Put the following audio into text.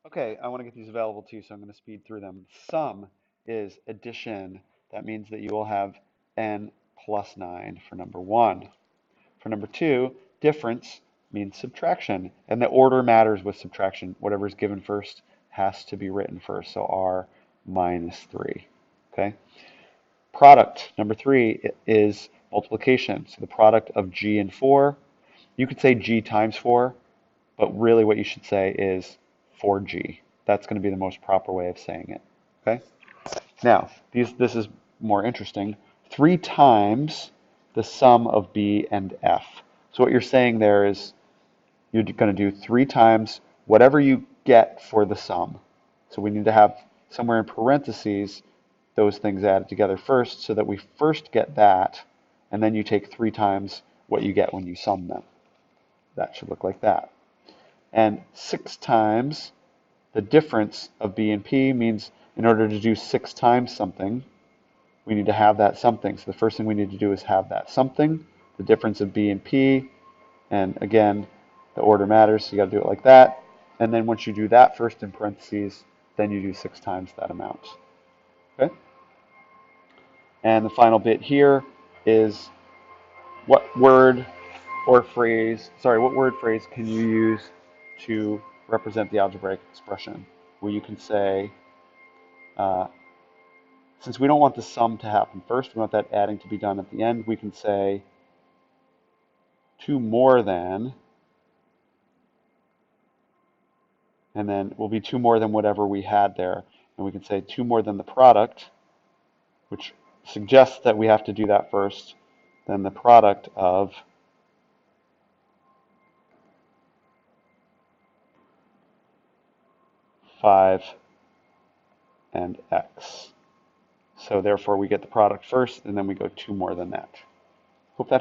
Okay, I want to get these available too, so I'm going to speed through them. Sum is addition. That means that you will have n plus 9 for number 1. For number 2, difference means subtraction, and the order matters with subtraction. Whatever is given first has to be written first, so r minus 3. Okay. Product, number 3, is multiplication. So the product of g and 4, you could say g times 4, but really what you should say is 4g. That's going to be the most proper way of saying it. Okay? Now, this is more interesting. 3 times the sum of b and f. So what you're saying there is you're going to do 3 times whatever you get for the sum. So we need to have somewhere in parentheses those things added together first so that we first get that, and then you take 3 times what you get when you sum them. That should look like that. And 6 times the difference of b and p means in order to do 6 times something, we need to have that something. So the first thing we need to do is have that something, the difference of b and p, and again, the order matters, so you got to do it like that. And then once you do that first in parentheses, then you do 6 times that amount. Okay? And the final bit here is what word phrase can you use to represent the algebraic expression? Where you can say, uh, since we don't want the sum to happen first, we want that adding to be done at the end, we can say 2 more than, and then will be 2 more than whatever we had there. And we can say 2 more than the product, which suggests that we have to do that first, then the product of 5 and x. So therefore we get the product first, and then we go 2 more than that. Hope that helps.